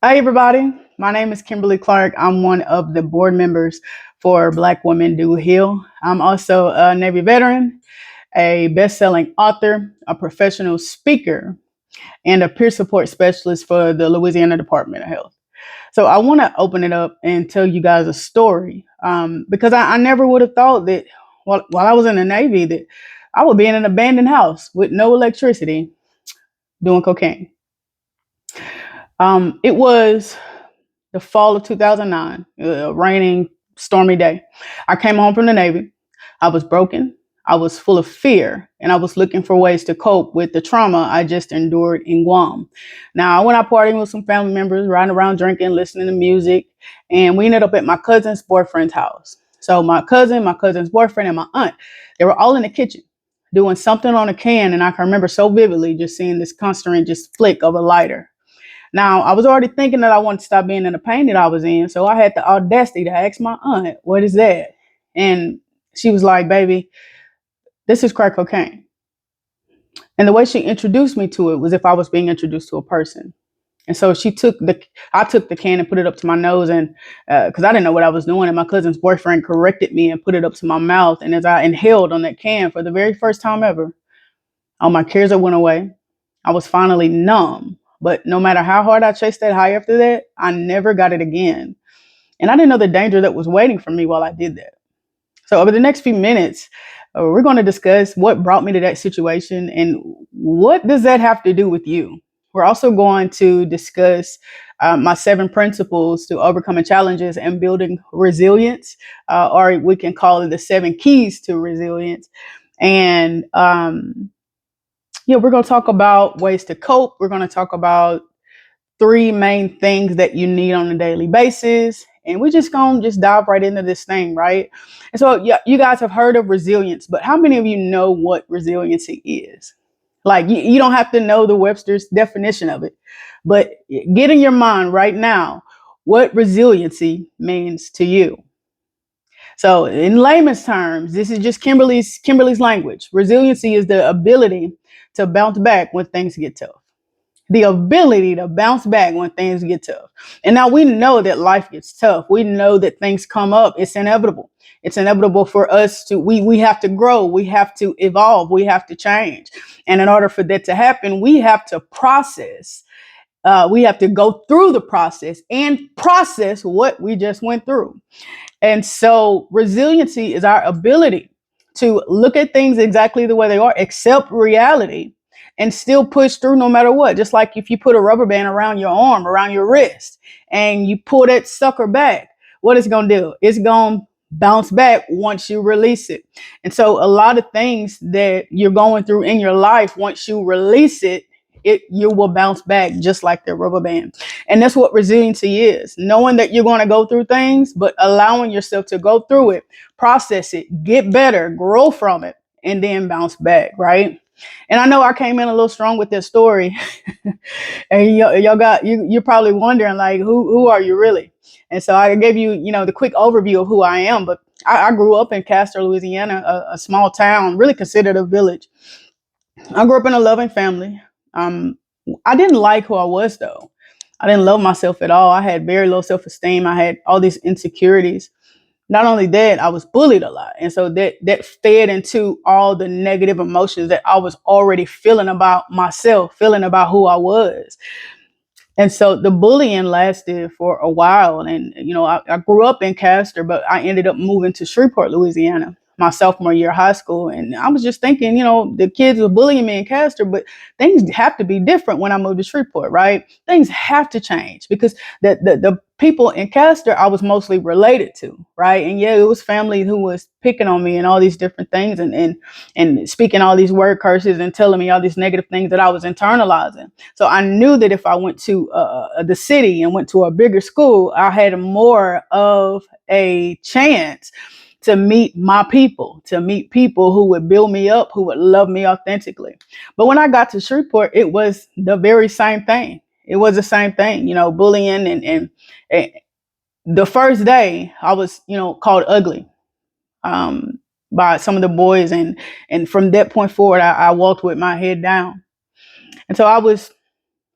Hi, everybody. My name is Kimberly Clark. I'm one of the board members for Black Women Do Heal. I'm also a Navy veteran, a best-selling author, a professional speaker, and a peer support specialist for the Louisiana Department of Health. So I want to open it up and tell you guys a story because I never would have thought that while I was in the Navy that I would be in an abandoned house with no electricity doing cocaine. It was the fall of 2009, a raining, stormy day. I came home from the Navy. I was broken. I was full of fear, and I was looking for ways to cope with the trauma I just endured in Guam. Now, I went out partying with some family members, riding around drinking, listening to music, and we ended up at my cousin's boyfriend's house. So my cousin, my cousin's boyfriend, and my aunt, they were all in the kitchen doing something on a can, and I can remember so vividly just seeing this constant just flick of a lighter. Now, I was already thinking that I wanted to stop being in the pain that I was in. So I had the audacity to ask my aunt, what is that? And she was like, baby, this is crack cocaine. And the way she introduced me to it was if I was being introduced to a person. And so I took the can and put it up to my nose, and because I didn't know what I was doing, and my cousin's boyfriend corrected me and put it up to my mouth. And as I inhaled on that can for the very first time ever, all my cares went away. I was finally numb. But no matter how hard I chased that high after that, I never got it again. And I didn't know the danger that was waiting for me while I did that. So, over the next few minutes, we're going to discuss what brought me to that situation and what does that have to do with you. We're also going to discuss my 7 principles to overcoming challenges and building resilience, or we can call it the 7 keys to resilience. And we're going to talk about ways to cope. We're going to talk about 3 main things that you need on a daily basis. And we're just going to just dive right into this thing, right? And so, yeah, you guys have heard of resilience, but how many of you know what resiliency is? Like, you don't have to know the Webster's definition of it, but get in your mind right now what resiliency means to you. So, in layman's terms, this is just Kimberly's language. Resiliency is the ability to bounce back when things get tough. The ability to bounce back when things get tough. And now we know that life gets tough. We know that things come up. It's inevitable. It's inevitable for us to we have to grow, we have to evolve, we have to change. And in order for that to happen, we have to process. We have to go through the process and process what we just went through. And so resiliency is our ability to look at things exactly the way they are, accept reality, and still push through no matter what. Just like if you put a rubber band around your arm, around your wrist, and you pull that sucker back, what it's going to do? It's going to bounce back once you release it. And so a lot of things that you're going through in your life, once you release it, you will bounce back just like the rubber band. And that's what resiliency is, knowing that you're going to go through things, but allowing yourself to go through it, process it, get better, grow from it, and then bounce back, right? And I know I came in a little strong with this story, and y'all got you're probably wondering like who are you really? And so I gave you the quick overview of who I am, but I grew up in Castor, Louisiana, a small town, really considered a village. I grew up in a loving family. Um, I didn't like who I was though. I didn't love myself at all. I had very low self esteem. I had all these insecurities. Not only that, I was bullied a lot, and so that fed into all the negative emotions that I was already feeling about myself, feeling about who I was. And so the bullying lasted for a while. And, I grew up in Castor, but I ended up moving to Shreveport, Louisiana, my sophomore year of high school. And I was just thinking, the kids were bullying me in Castor, but things have to be different when I moved to Shreveport, right? Things have to change because the people in Castor I was mostly related to, right? And yeah, it was family who was picking on me and all these different things and speaking all these word curses and telling me all these negative things that I was internalizing. So I knew that if I went to the city and went to a bigger school, I had more of a chance to meet my people, to meet people who would build me up, who would love me authentically. But when I got to Shreveport, it was the very same thing. It was the same thing, bullying and the first day I was, called ugly by some of the boys, and from that point forward, I walked with my head down, and so I was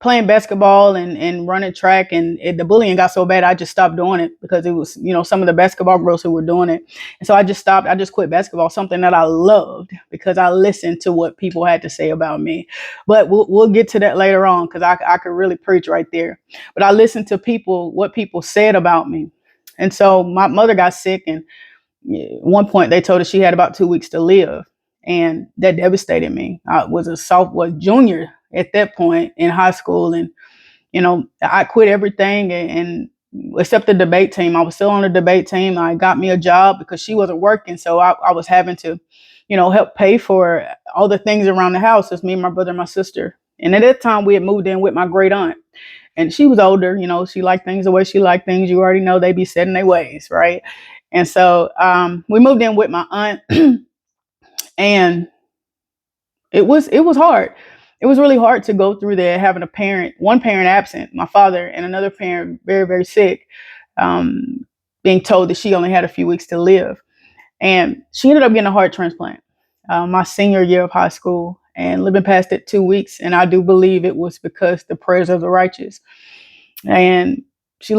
playing basketball and running track, and the bullying got so bad I just stopped doing it because it was, some of the basketball girls who were doing it. And so I just stopped. I just quit basketball, something that I loved, because I listened to what people had to say about me. But we'll get to that later on, because I could really preach right there. But I listened to what people said about me. And so my mother got sick, and at one point they told her she had about 2 weeks to live, and that devastated me. I was was junior at that point in high school, and I quit everything and except the debate team. I was still on the debate team. I got me a job because she wasn't working, so I was having to, help pay for all the things around the house. It's me, my brother, and my sister. And at that time, we had moved in with my great aunt, and she was older. She liked things the way she liked things. You already know they be set in their ways, right? And so we moved in with my aunt, and it was hard. It was really hard to go through there, having one parent absent, my father, and another parent very, very sick, um, being told that she only had a few weeks to live. And she ended up getting a heart transplant my senior year of high school, and living past it 2 weeks. And I do believe it was because the prayers of the righteous. And she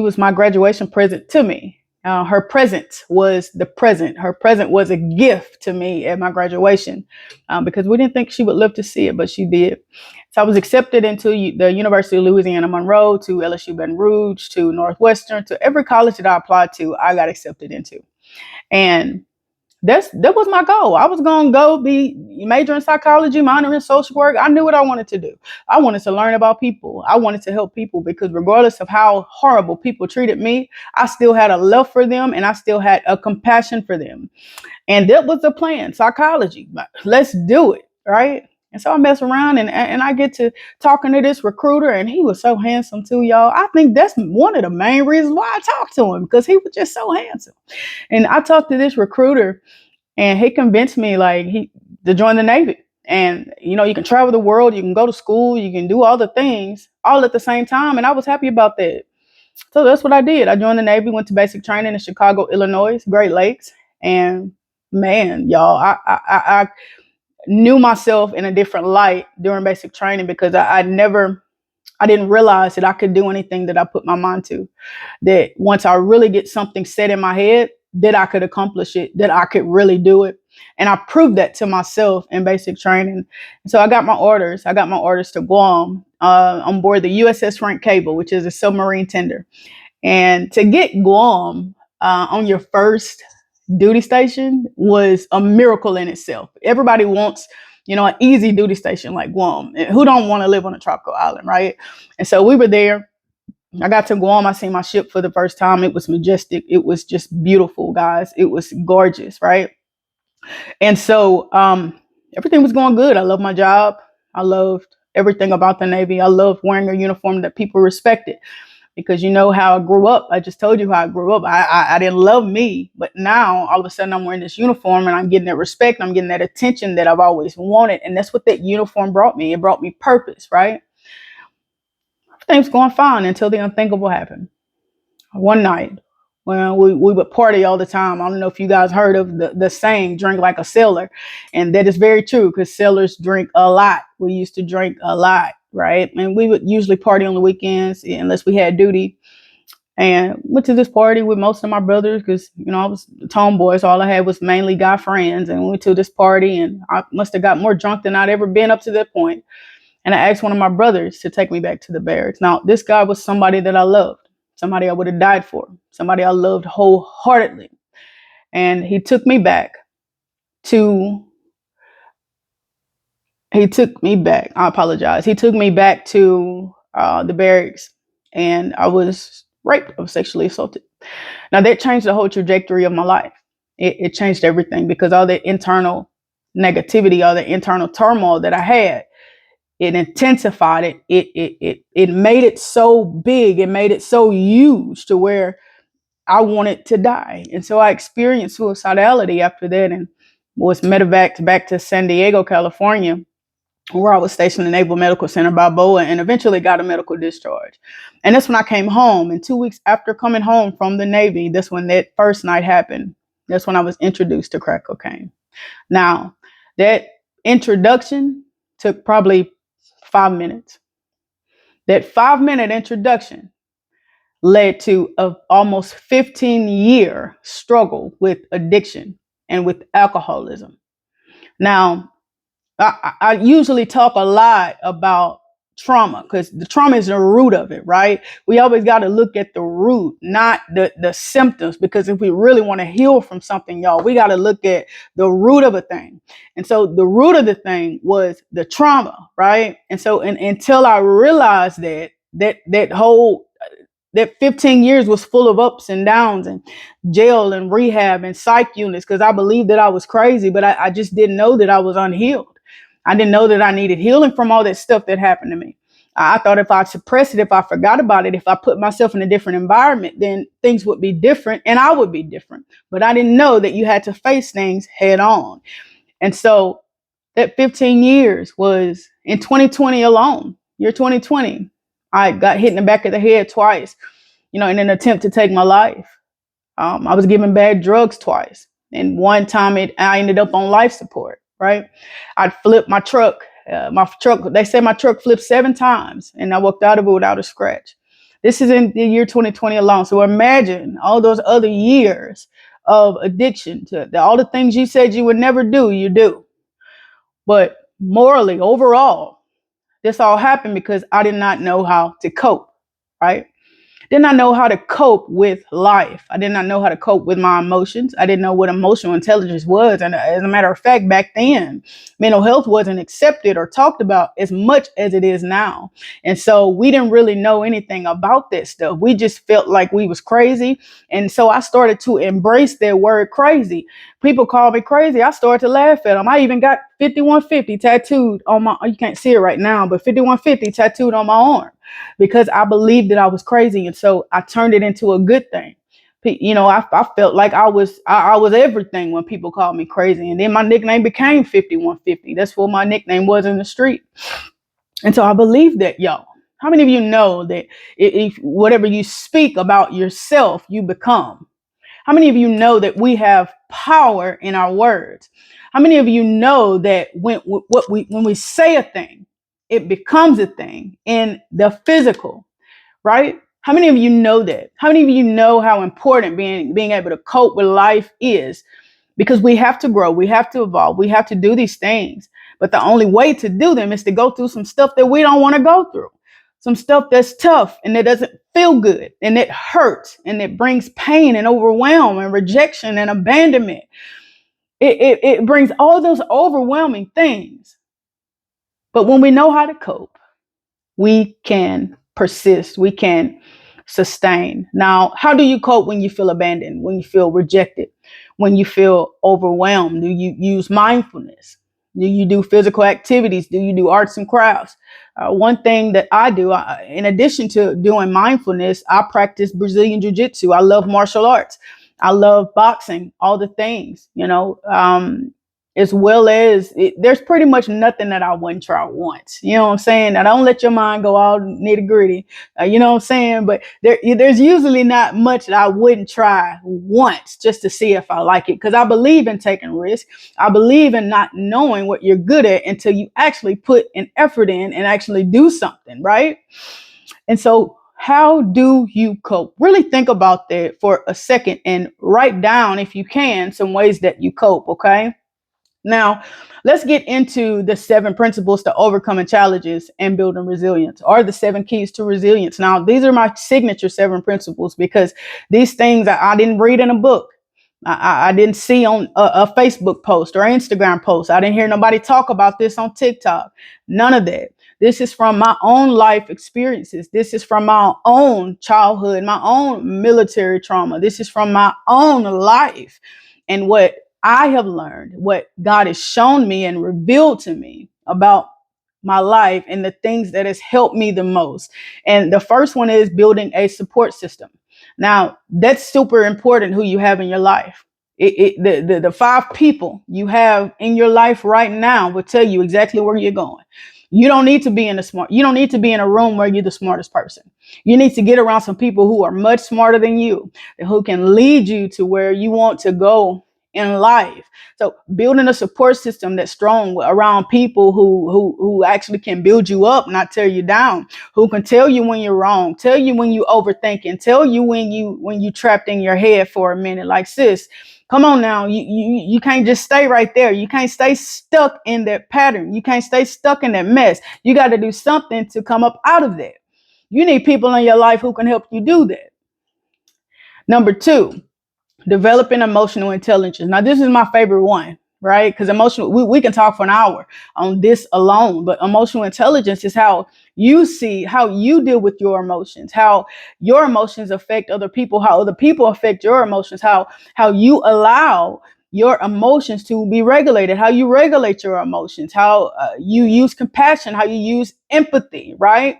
was my graduation present to me. Her present was the present. Her present was a gift to me at my graduation, because we didn't think she would live to see it, but she did. So I was accepted into the University of Louisiana Monroe, to LSU Baton Rouge, to Northwestern, to every college that I applied to, I got accepted into. And that was my goal. I was going to go be major in psychology, minor in social work. I knew what I wanted to do. I wanted to learn about people. I wanted to help people, because regardless of how horrible people treated me, I still had a love for them, and I still had a compassion for them. And that was the plan, psychology. Let's do it, right? And so I mess around, and I get to talking to this recruiter, and he was so handsome too, y'all. I think that's one of the main reasons why I talked to him, because he was just so handsome. And I talked to this recruiter, and he convinced me to join the Navy. And you can travel the world, you can go to school, you can do all the things all at the same time. And I was happy about that. So that's what I did. I joined the Navy, went to basic training in Chicago, Illinois, Great Lakes. And man, y'all, I knew myself in a different light during basic training, because I didn't realize that I could do anything that I put my mind to. That once I really get something set in my head, that I could accomplish it, that I could really do it. And I proved that to myself in basic training. So I got my orders. I got my orders to Guam on board the USS Frank Cable, which is a submarine tender. And to get Guam on your first duty station was a miracle in itself. Everybody wants, an easy duty station like Guam. Who don't want to live on a tropical island, right? And so we were there. I got to Guam. I seen my ship for the first time. It was majestic. It was just beautiful, guys. It was gorgeous, right? And so everything was going good. I loved my job. I loved everything about the Navy. I loved wearing a uniform that people respected, because you know how I grew up. I just told you how I grew up. I didn't love me, but now all of a sudden I'm wearing this uniform, and I'm getting that respect. I'm getting that attention that I've always wanted. And that's what that uniform brought me. It brought me purpose, right? Things going fine until the unthinkable happened. One night, well, we would party all the time. I don't know if you guys heard of the saying, drink like a sailor. And that is very true, because sailors drink a lot. We used to drink a lot, right? And we would usually party on the weekends unless we had duty. And went to this party with most of my brothers, because, I was a tomboy, so all I had was mainly guy friends. And we went to this party, and I must have got more drunk than I'd ever been up to that point. And I asked one of my brothers to take me back to the barracks. Now, this guy was somebody that I loved, somebody I would have died for, somebody I loved wholeheartedly. And he took me back. I apologize. He took me back to the barracks, and I was raped. I was sexually assaulted. Now, that changed the whole trajectory of my life. It changed everything, because all the internal negativity, all the internal turmoil that I had, it intensified it. It made it so big. It made it so huge to where I wanted to die. And so I experienced suicidality after that, and was medevaced back to San Diego, California, where I was stationed in Naval Medical Center Balboa, and eventually got a medical discharge. And that's when I came home. And 2 weeks after coming home from the Navy, that's when that first night happened. That's when I was introduced to crack cocaine. Now, that introduction took probably 5 minutes. That 5-minute introduction led to a almost 15-year struggle with addiction and with alcoholism. Now, I usually talk a lot about trauma because the trauma is the root of it, right? We always got to look at the root, not the symptoms, because if we really want to heal from something, y'all, we got to look at the root of a thing. And so the root of the thing was the trauma, right? And so until I realized that 15 years was full of ups and downs and jail and rehab and psych units, because I believed that I was crazy, but I just didn't know that I was unhealed. I didn't know that I needed healing from all that stuff that happened to me. I thought if I suppressed it, if I forgot about it, if I put myself in a different environment, then things would be different and I would be different. But I didn't know that you had to face things head on. And so that 15 years was in 2020 alone, year 2020. I got hit in the back of the head twice, in an attempt to take my life. I was given bad drugs twice. And one time I ended up on life support, right? I'd flipped my truck. They say my truck flipped 7 times and I walked out of it without a scratch. This is in the year 2020 alone. So imagine all those other years of addiction to all the things you said you would never do, you do. But morally, overall, this all happened because I did not know how to cope, right? Did not know how to cope with life. I did not know how to cope with my emotions. I didn't know what emotional intelligence was. And as a matter of fact, back then, mental health wasn't accepted or talked about as much as it is now. And so we didn't really know anything about that stuff. We just felt like we was crazy. And so I started to embrace that word crazy. People call me crazy. I started to laugh at them. I even got 5150 tattooed on my, you can't see it right now, but 5150 tattooed on my arm, because I believed that I was crazy. And so I turned it into a good thing. I felt like I was everything when people called me crazy. And then my nickname became 5150. That's what my nickname was in the street. And so I believe that, y'all. How many of you know that if whatever you speak about yourself, you become? How many of you know that we have power in our words? How many of you know that when we say a thing, it becomes a thing in the physical, right? How many of you know that? How many of you know how important being able to cope with life is? Because we have to grow, we have to evolve, we have to do these things. But the only way to do them is to go through some stuff that we don't want to go through. Some stuff that's tough and that doesn't feel good and it hurts and it brings pain and overwhelm and rejection and abandonment. It brings all those overwhelming things. But when we know how to cope, we can persist, we can sustain. Now, how do you cope when you feel abandoned, when you feel rejected, when you feel overwhelmed? Do you use mindfulness? Do you do physical activities? Do you do arts and crafts? One thing that I do, in addition to doing mindfulness, I practice Brazilian Jiu-Jitsu. I love martial arts. I love boxing, all the things, as well as there's pretty much nothing that I wouldn't try once. You know what I'm saying? Now, don't let your mind go all nitty gritty. You know what I'm saying? But there's usually not much that I wouldn't try once just to see if I like it. Because I believe in taking risks. I believe in not knowing what you're good at until you actually put an effort in and actually do something, right? And so how do you cope? Really think about that for a second and write down, if you can, some ways that you cope, okay? Now, let's get into the 7 principles to overcoming challenges and building resilience, or the 7 keys to resilience. Now, these are my signature 7 principles because these things I didn't read in a book. I didn't see on a Facebook post or Instagram post. I didn't hear nobody talk about this on TikTok. None of that. This is from my own life experiences. This is from my own childhood, my own military trauma. This is from my own life and what I have learned, what God has shown me and revealed to me about my life and the things that has helped me the most. And the first one is building a support system. Now, that's super important who you have in your life. The 5 people you have in your life right now will tell you exactly where you're going. You don't need to be you don't need to be in a room where you're the smartest person. You need to get around some people who are much smarter than you, who can lead you to where you want to go in life. So building a support system that's strong around people who actually can build you up, not tear you down, who can tell you when you're wrong, tell you when you overthinking, tell you when you trapped in your head for a minute. Like, sis, come on now. You can't just stay right there. You can't stay stuck in that pattern. You can't stay stuck in that mess. You got to do something to come up out of that. You need people in your life who can help you do that. Number two, developing emotional intelligence. Now, this is my favorite one, right? Because we can talk for an hour on this alone, but emotional intelligence is how you see, how you deal with your emotions, how your emotions affect other people, how other people affect your emotions, how you allow your emotions to be regulated, how you regulate your emotions, how you use compassion, how you use empathy, right?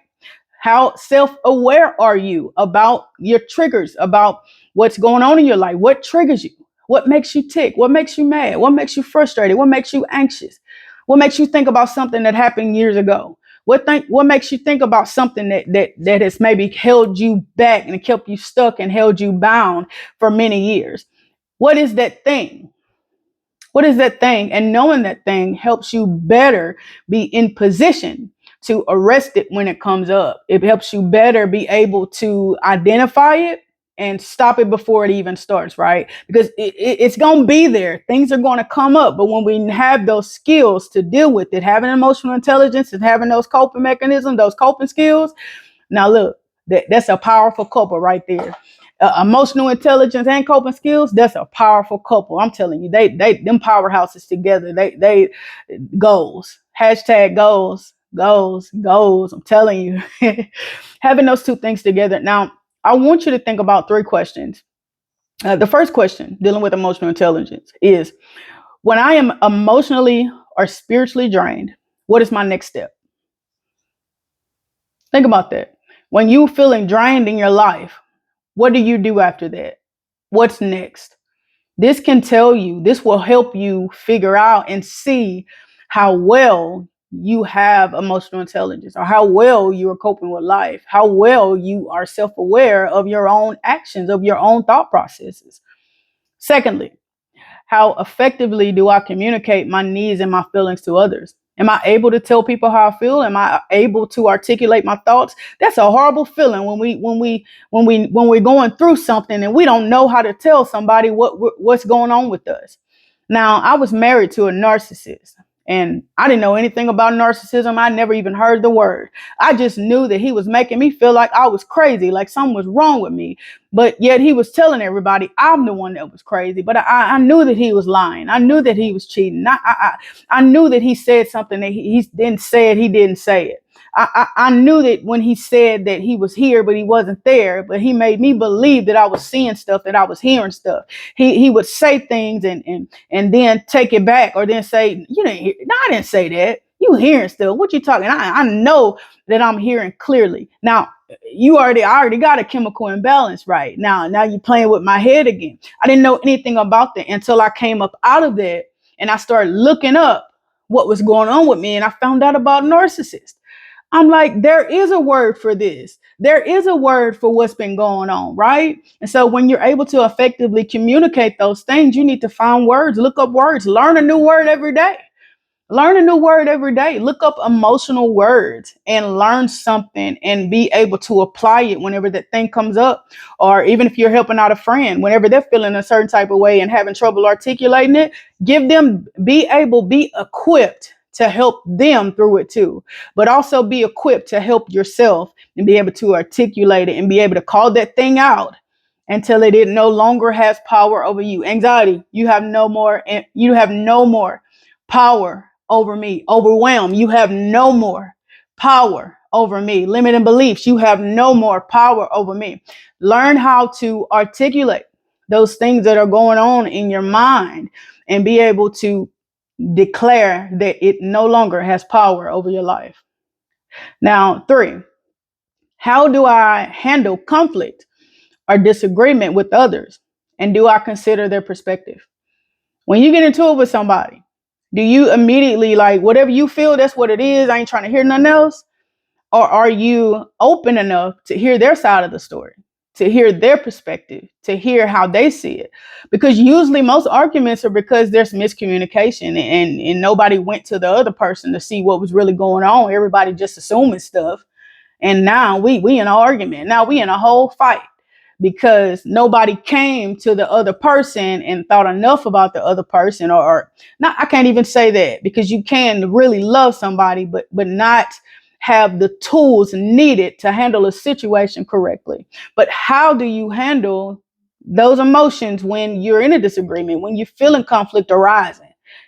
How self-aware are you about your triggers, about what's going on in your life? What triggers you? What makes you tick? What makes you mad? What makes you frustrated? What makes you anxious? What makes you think about something that happened years ago? What makes you think about something that has maybe held you back and kept you stuck and held you bound for many years? What is that thing? What is that thing? And knowing that thing helps you better be in position to arrest it when it comes up. It helps you better be able to identify it and stop it before it even starts, right? Because it's going to be there. Things are going to come up. But when we have those skills to deal with it, having emotional intelligence and having those coping mechanisms, those coping skills, now look, that's a powerful couple right there. Emotional intelligence and coping skills, that's a powerful couple. I'm telling you, they them powerhouses together. They goals. Hashtag goals. I'm telling you. Having those two things together. Now, I want you to think about three questions. The first question, dealing with emotional intelligence, is when I am emotionally or spiritually drained, what is my next step? Think about that. When you feeling drained in your life, what do you do after that? What's next? This will help you figure out and see how well you have emotional intelligence or how well you are coping with life, how well you are self aware of your own actions, of your own thought processes. Secondly, how effectively do I communicate my needs and my feelings to others? Am I able to tell people how I feel? Am I able to articulate my thoughts? That's a horrible feeling when we're going through something and we don't know how to tell somebody what's going on with us. Now, I was married to a narcissist and I didn't know anything about narcissism. I never even heard the word. I just knew that he was making me feel like I was crazy, like something was wrong with me. But yet he was telling everybody I'm the one that was crazy. But I knew that he was lying. I knew that he was cheating. I knew that he said something that he didn't say it. He didn't say it. I knew that when he said that he was here, but he wasn't there, but he made me believe that I was seeing stuff, that I was hearing stuff. He would say things and then take it back or then say, you didn't hear. No, I didn't say that. You hearing still. What you talking? I know that I'm hearing clearly. Now, I already got a chemical imbalance right now you're playing with my head again. I didn't know anything about that until I came up out of that and I started looking up what was going on with me and I found out about narcissists. I'm like, there is a word for this. There is a word for what's been going on, right? And so when you're able to effectively communicate those things, you need to find words, look up words, learn a new word every day. Learn a new word every day. Look up emotional words and learn something and be able to apply it whenever that thing comes up. Or even if you're helping out a friend, whenever they're feeling a certain type of way and having trouble articulating it, be equipped to help them through it too. But also be equipped to help yourself and be able to articulate it and be able to call that thing out until it no longer has power over you. Anxiety, you have no more power over me. Overwhelm, you have no more power over me. Limiting beliefs, you have no more power over me. Learn how to articulate those things that are going on in your mind and be able to declare that it no longer has power over your life. Now, 3, how do I handle conflict or disagreement with others? And do I consider their perspective? When you get into it with somebody, do you immediately like whatever you feel, that's what it is? I ain't trying to hear nothing else. Or are you open enough to hear their side of the story? to hear their perspective, to hear how they see it. Because usually most arguments are because there's miscommunication, and nobody went to the other person to see what was really going on. Everybody just assuming stuff. And now we in an argument. Now we in a whole fight because nobody came to the other person and thought enough about the other person, or not. I can't even say that, because you can really love somebody, but not have the tools needed to handle a situation correctly. But how do you handle those emotions when you're in a disagreement, when you're feeling conflict arising?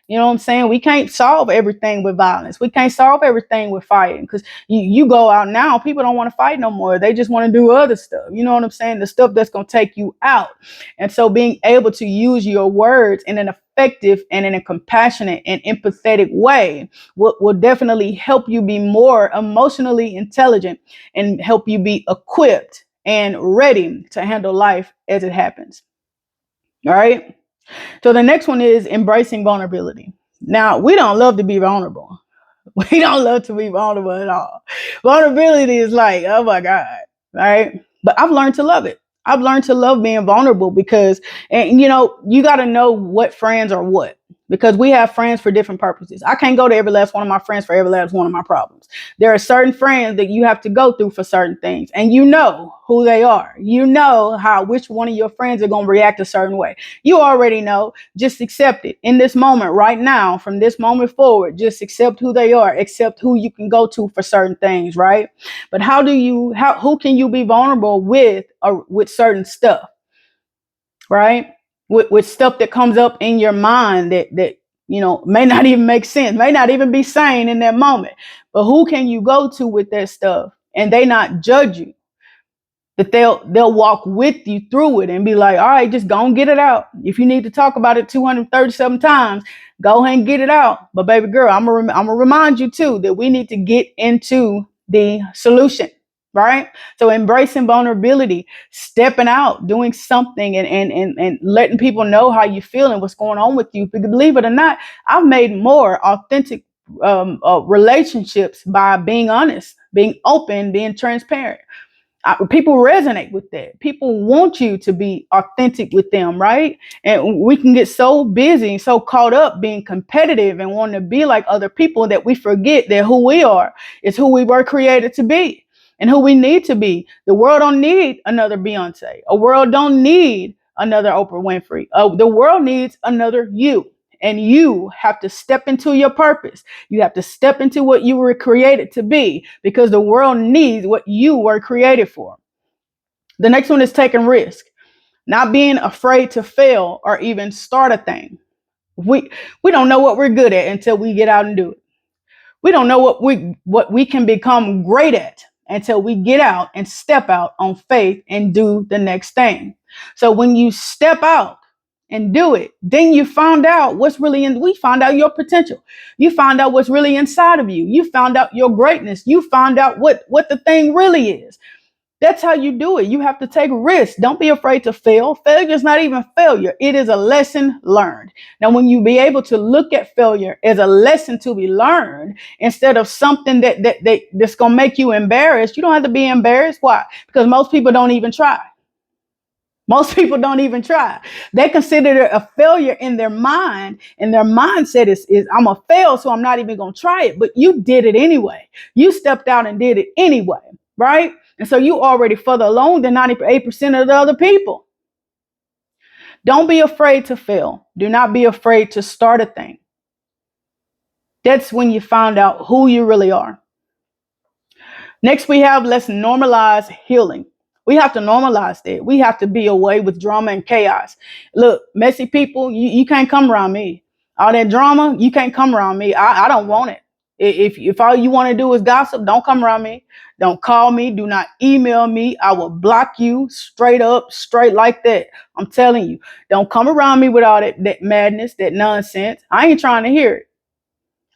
You know what I'm saying? We can't solve everything with violence. We can't solve everything with fighting, because you go out now, people don't want to fight no more. They just want to do other stuff. You know what I'm saying? The stuff that's going to take you out. And so being able to use your words in an effective and in a compassionate and empathetic way will definitely help you be more emotionally intelligent and help you be equipped and ready to handle life as it happens. All right. So the next one is embracing vulnerability. Now, we don't love to be vulnerable. We don't love to be vulnerable at all. Vulnerability is like, oh my God, right? But I've learned to love it. I've learned to love being vulnerable because, and you know, you got to know what friends are what, because we have friends for different purposes. I can't go to every last one of my friends for every last one of my problems. There are certain friends that you have to go through for certain things, and you know who they are. You know how which one of your friends are going to react a certain way. You already know. Just accept it in this moment, right now, from this moment forward. Just accept who they are, accept who you can go to for certain things, right? But who can you be vulnerable with, or with certain stuff, right? With stuff that comes up in your mind that you know may not even make sense, may not even be sane in that moment. But who can you go to with that stuff and they not judge you? That they'll walk with you through it and be like, all right, just go and get it out. If you need to talk about it 237 times, go ahead and get it out. But baby girl, I'm gonna remind you too that we need to get into the solution, right? So embracing vulnerability, stepping out, doing something, and letting people know how you feel and what's going on with you. Because believe it or not, I've made more authentic relationships by being honest, being open, being transparent. People resonate with that. People want you to be authentic with them, right? And we can get so busy, so caught up being competitive and wanting to be like other people, that we forget that who we are is who we were created to be and who we need to be. The world don't need another Beyonce. A world don't need another Oprah Winfrey. The world needs another you. And you have to step into your purpose. You have to step into what you were created to be, because the world needs what you were created for. The next one is taking risk, not being afraid to fail or even start a thing. We don't know what we're good at until we get out and do it. We don't know what we can become great at until we get out and step out on faith and do the next thing. So when you step out and do it, then you find out what's really in. We find out your potential. You find out what's really inside of you. You found out your greatness. You found out what the thing really is. That's how you do it. You have to take risks. Don't be afraid to fail. Failure is not even failure. It is a lesson learned. Now, when you be able to look at failure as a lesson to be learned instead of something that's going to make you embarrassed, you don't have to be embarrassed. Why? Because most people don't even try. Most people don't even try. They consider it a failure in their mind, and their mindset is I'm a fail, so I'm not even going to try it. But you did it anyway. You stepped out and did it anyway, right? And so you already further along than 98% of the other people. Don't be afraid to fail. Do not be afraid to start a thing. That's when you find out who you really are. Next, we have let's normalize healing. We have to normalize that. We have to be away with drama and chaos. Look, messy people, you can't come around me. All that drama, you can't come around me. I don't want it. If all you want to do is gossip, don't come around me. Don't call me. Do not email me. I will block you straight up, straight like that. I'm telling you, don't come around me with all that madness, that nonsense. I ain't trying to hear it.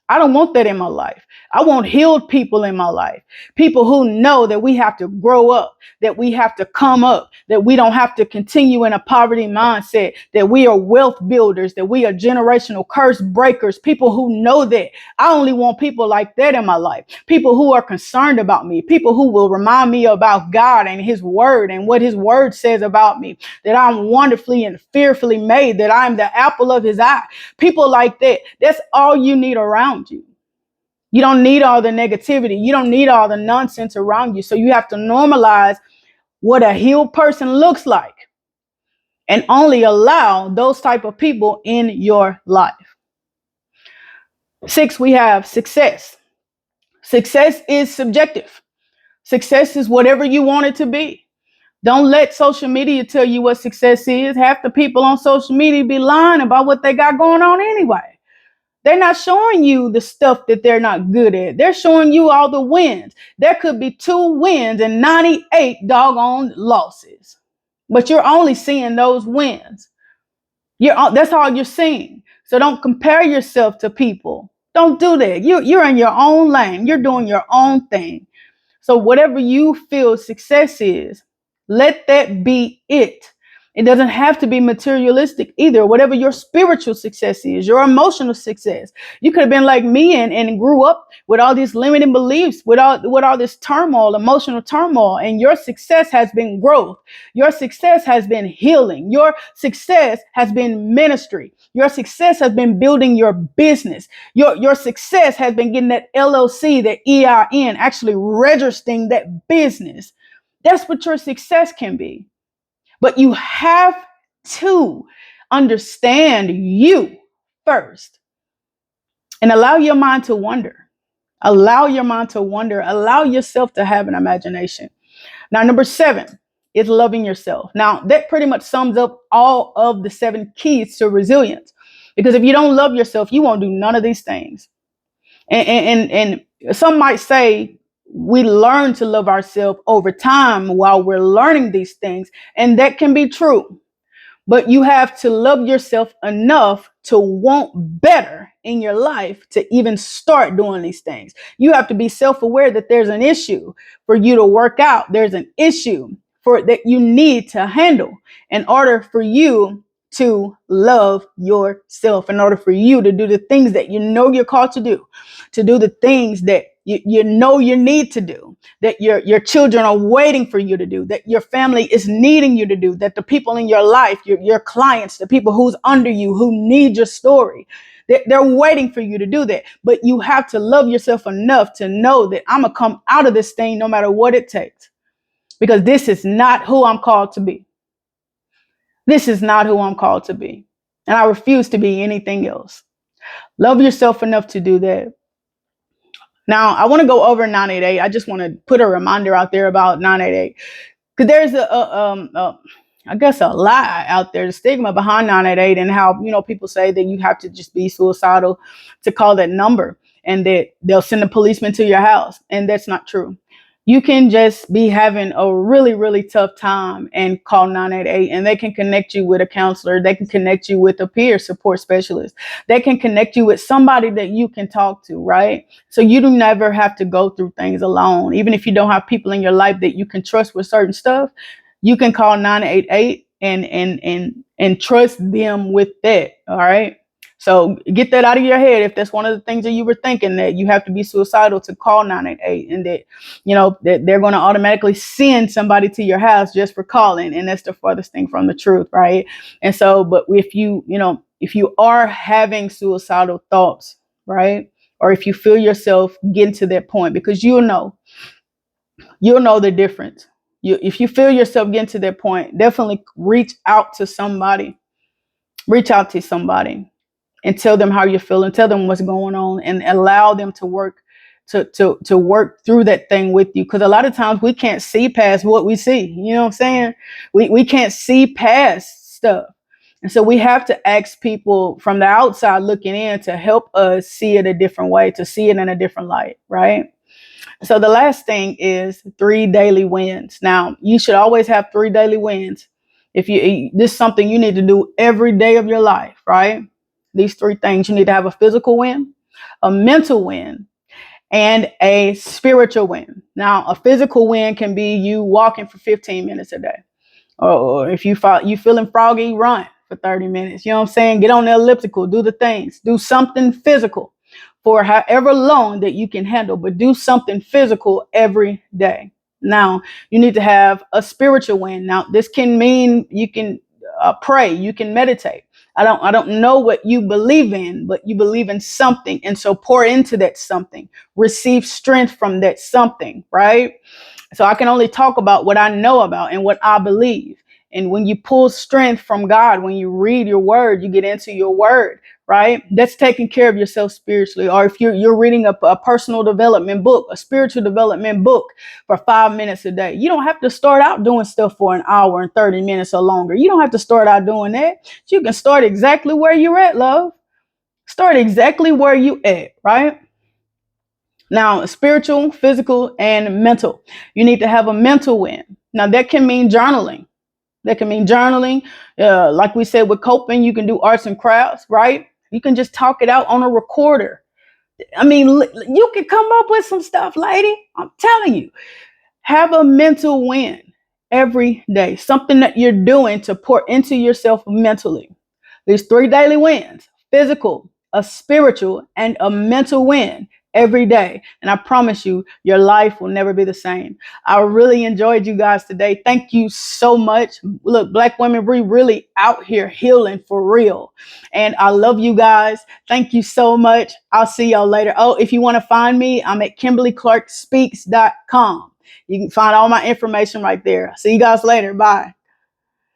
I don't want that in my life. I want healed people in my life. People who know that we have to grow up, that we have to come up, that we don't have to continue in a poverty mindset, that we are wealth builders, that we are generational curse breakers. People who know that. I only want people like that in my life. People who are concerned about me, people who will remind me about God and his word and what his word says about me, that I'm wonderfully and fearfully made, that I'm the apple of his eye. People like that. That's all you need around you. You don't need all the negativity. You don't need all the nonsense around you. So you have to normalize what a healed person looks like and only allow those type of people in your life. 6, we have success. Success is subjective. Success is whatever you want it to be. Don't let social media tell you what success is. Half the people on social media be lying about what they got going on anyway. They're not showing you the stuff that they're not good at. They're showing you all the wins. There could be 2 wins and 98 doggone losses, but you're only seeing those wins. That's all you're seeing. So don't compare yourself to people. Don't do that. You're in your own lane. You're doing your own thing. So whatever you feel success is, let that be it. It doesn't have to be materialistic either. Whatever your spiritual success is, your emotional success. You could have been like me and grew up with all these limiting beliefs, with all this turmoil, emotional turmoil, and your success has been growth. Your success has been healing. Your success has been ministry. Your success has been building your business. Your success has been getting that LLC, that EIN, actually registering that business. That's what your success can be. But you have to understand you first and allow your mind to wander. Allow your mind to wander. Allow yourself to have an imagination. Now, number 7 is loving yourself. Now, that pretty much sums up all of the 7 keys to resilience. Because if you don't love yourself, you won't do none of these things. And some might say we learn to love ourselves over time while we're learning these things. And that can be true. But you have to love yourself enough to want better in your life to even start doing these things. You have to be self-aware that there's an issue for you to work out. There's an issue that you need to handle in order for you to love yourself, in order for you to do the things that you know you're called to do the things that you know you need to do, that your children are waiting for you to do, that your family is needing you to do, that the people in your life, your clients, the people who's under you, who need your story, they're waiting for you to do that. But you have to love yourself enough to know that I'm going to come out of this thing no matter what it takes, because this is not who I'm called to be. This is not who I'm called to be. And I refuse to be anything else. Love yourself enough to do that. Now, I want to go over 988. I just want to put a reminder out there about 988, because there's I guess a lie out there, the stigma behind 988, and how, people say that you have to just be suicidal to call that number and that they'll send a policeman to your house. And that's not true. You can just be having a really, really tough time and call 988, and they can connect you with a counselor. They can connect you with a peer support specialist. They can connect you with somebody that you can talk to, right? So you do never have to go through things alone. Even if you don't have people in your life that you can trust with certain stuff, you can call 988 and trust them with that. All right. So get that out of your head. If that's one of the things that you were thinking, that you have to be suicidal to call 988, and that, that they're going to automatically send somebody to your house just for calling. And that's the farthest thing from the truth. Right. And so, but if you are having suicidal thoughts, right, or if you feel yourself getting to that point, because you'll know the difference. If you feel yourself getting to that point, definitely reach out to somebody. Reach out to somebody and tell them how you're feeling. Tell them what's going on, and allow them to work to work through that thing with you. Because a lot of times we can't see past what we see. You know what I'm saying? We can't see past stuff. And so we have to ask people from the outside looking in to help us see it a different way, to see it in a different light, right? So the last thing is 3 daily wins. Now, you should always have 3 daily wins. This is something you need to do every day of your life, right? These 3 things. You need to have a physical win. a mental win, and a spiritual win. Now, a physical win can be you walking for 15 minutes a day. Or if you feeling froggy, run for 30 minutes. You know what I'm saying? Get on the elliptical, do the things, do something physical for however long that you can handle, but do something physical every day. Now, you need to have a spiritual win. Now, this can mean you can pray, you can meditate. I don't know what you believe in, but you believe in something, and so pour into that something. Receive strength from that something, right? So I can only talk about what I know about and what I believe. And when you pull strength from God, when you read your word, you get into your word, right? That's taking care of yourself spiritually. Or if you're reading a personal development book, a spiritual development book for 5 minutes a day, you don't have to start out doing stuff for an hour and 30 minutes or longer. You don't have to start out doing that. You can start exactly where you're at, love. Start exactly where you at, right? Now, spiritual, physical, and mental. You need to have a mental win. Now, that can mean journaling. That can mean journaling. Like we said with coping, you can do arts and crafts, right? You can just talk it out on a recorder. I mean, you can come up with some stuff, lady. I'm telling you. Have a mental win every day. Something that you're doing to pour into yourself mentally. There's 3 daily wins: physical, a spiritual, and a mental win every day. And I promise you, your life will never be the same. I really enjoyed you guys today. Thank you so much. Look, Black women, we really out here healing for real. And I love you guys. Thank you so much. I'll see y'all later. Oh, if you want to find me, I'm at KimberlyClarkSpeaks.com. You can find all my information right there. See you guys later. Bye.